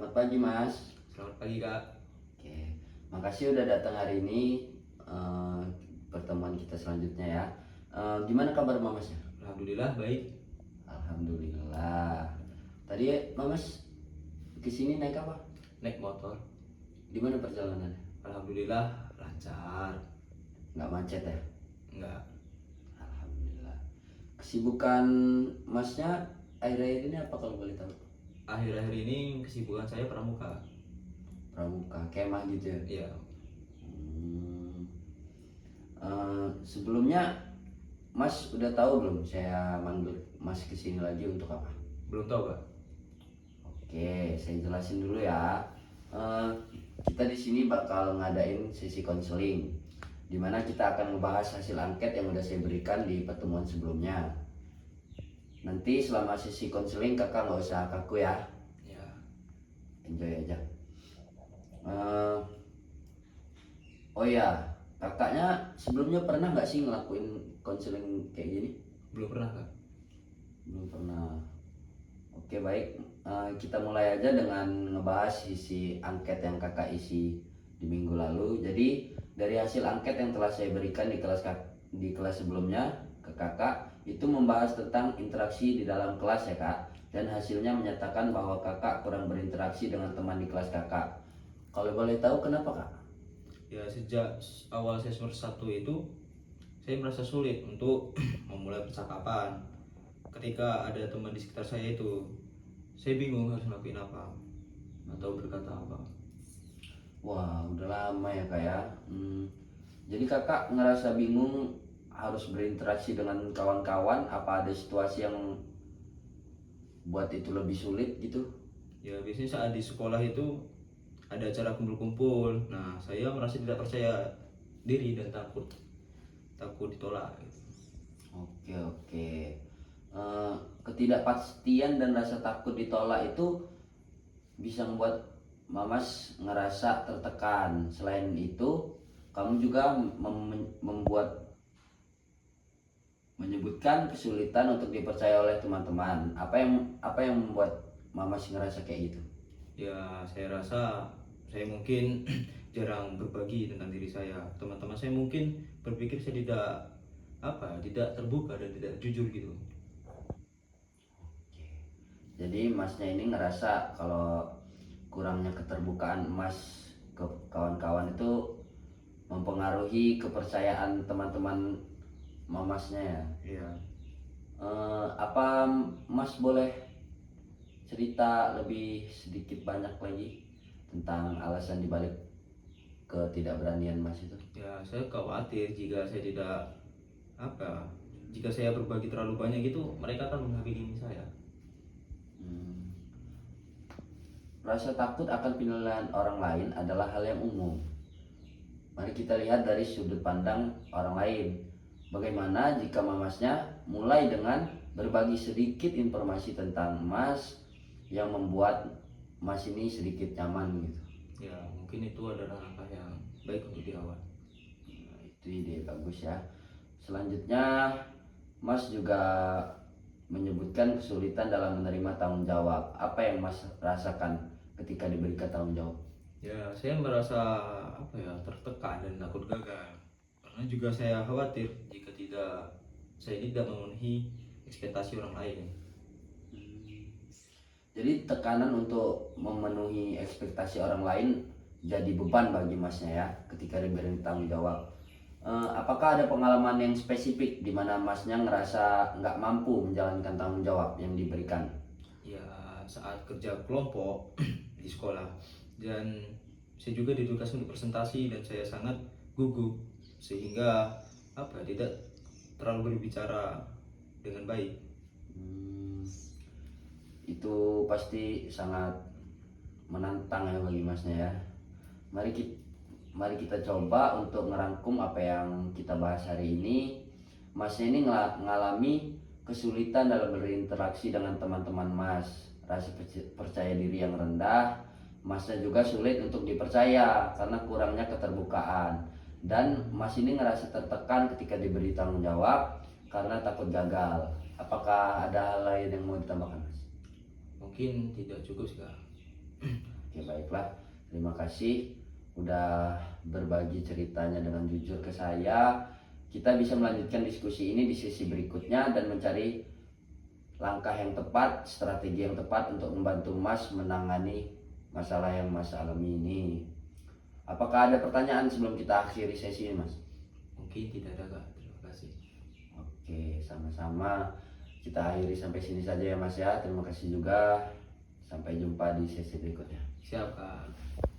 Selamat pagi Mas. Selamat pagi Kak. Oke, makasih udah datang hari ini pertemuan kita selanjutnya ya. Gimana kabar Mamas ya? Alhamdulillah baik. Alhamdulillah. Tadi Mamas kesini naik apa? Naik motor. Di mana perjalanannya? Alhamdulillah lancar. Nggak macet ya? Enggak. Alhamdulillah. Kesibukan Masnya akhir-akhir ini apa kalau boleh tahu? Akhir-akhir ini kesibukan saya pramuka. Pramuka, kemah gitu ya? Iya. Sebelumnya Mas udah tahu belum saya manggil Mas kesini lagi untuk apa? Belum tahu Kak. Oke, saya jelasin dulu ya. Kita di sini bakal ngadain sesi konseling, dimana kita akan membahas hasil angket yang udah saya berikan di pertemuan sebelumnya. Nanti selama sesi konseling kakak nggak usah kaku ya, Ya. enjoy aja. Oh ya, kakaknya sebelumnya pernah nggak sih ngelakuin konseling kayak gini? Belum pernah Kak. Belum pernah. Oke baik, kita mulai aja dengan ngebahas isi angket yang kakak isi di minggu lalu. Jadi dari hasil angket yang telah saya berikan di kelas sebelumnya ke kakak, itu membahas tentang interaksi di dalam kelas ya kak. Dan hasilnya menyatakan bahwa kakak kurang berinteraksi dengan teman di kelas kakak. Kalau boleh tahu kenapa kak? Ya sejak awal saya semester 1 itu saya merasa sulit untuk memulai percakapan. Ketika ada teman di sekitar saya itu, saya bingung harus ngelakuin apa atau berkata apa. Wah udah lama ya kak ya. Jadi kakak ngerasa bingung harus berinteraksi dengan kawan-kawan, apa ada situasi yang buat itu lebih sulit gitu? Ya biasanya saat di sekolah itu ada acara kumpul-kumpul. Nah, saya merasa tidak percaya diri dan takut ditolak gitu. Oke oke. Ketidakpastian dan rasa takut ditolak itu bisa membuat Mamas ngerasa tertekan. Selain itu, kamu juga menyebutkan kesulitan untuk dipercaya oleh teman-teman. Apa yang membuat Mamas ngerasa kayak gitu? Ya, saya rasa saya mungkin jarang berbagi tentang diri saya. Teman-teman saya mungkin berpikir saya tidak terbuka dan tidak jujur gitu. Jadi Masnya ini ngerasa kalau kurangnya keterbukaan Mas ke kawan-kawan itu mempengaruhi kepercayaan teman-teman Mamasnya ya. Iya. Apa Mas boleh cerita lebih sedikit banyak lagi tentang alasan dibalik ketidakberanian Mas itu? Ya, saya khawatir jika saya berbagi terlalu banyak itu mereka akan menghakimi saya. Rasa takut akan penilaian orang lain adalah hal yang umum. Mari kita lihat dari sudut pandang orang lain. Bagaimana jika Mamasnya mulai dengan berbagi sedikit informasi tentang Mas yang membuat Mas ini sedikit nyaman gitu. Ya, mungkin itu adalah langkah yang baik untuk diawal. Nah, itu ide bagus ya. Selanjutnya Mas juga menyebutkan kesulitan dalam menerima tanggung jawab. Apa yang Mas rasakan ketika diberikan tanggung jawab? Ya, saya merasa tertekan dan takut gagal. Karena juga saya khawatir jika saya tidak memenuhi ekspektasi orang lain. Jadi tekanan untuk memenuhi ekspektasi orang lain jadi beban bagi Masnya ya ketika diberi tanggung jawab. Apakah ada pengalaman yang spesifik di mana Masnya ngerasa nggak mampu menjalankan tanggung jawab yang diberikan? Ya, saat kerja kelompok di sekolah, dan saya juga ditugaskan untuk presentasi dan saya sangat gugup sehingga tidak terlalu berbicara dengan baik. Itu pasti sangat menantang ya bagi Masnya ya. Mari kita coba untuk ngerangkum apa yang kita bahas hari ini. Masnya ini ngalami kesulitan dalam berinteraksi dengan teman-teman Mas, rasa percaya diri yang rendah. Masnya juga sulit untuk dipercaya karena kurangnya keterbukaan. Dan Mas ini ngerasa tertekan ketika diberi tanggung jawab karena takut gagal. Apakah ada hal lain yang mau ditambahkan Mas? Mungkin tidak cukup sih Kak. baiklah, terima kasih udah berbagi ceritanya dengan jujur ke saya. Kita bisa melanjutkan diskusi ini di sesi berikutnya dan mencari langkah yang tepat, strategi yang tepat untuk membantu Mas menangani masalah yang Mas alami ini. Apakah ada pertanyaan sebelum kita akhiri sesi ini, Mas? Mungkin tidak ada Kak, terima kasih. Oke, sama-sama. Kita akhiri sampai sini saja ya Mas ya. Terima kasih juga. Sampai jumpa di sesi berikutnya. Siap Kak.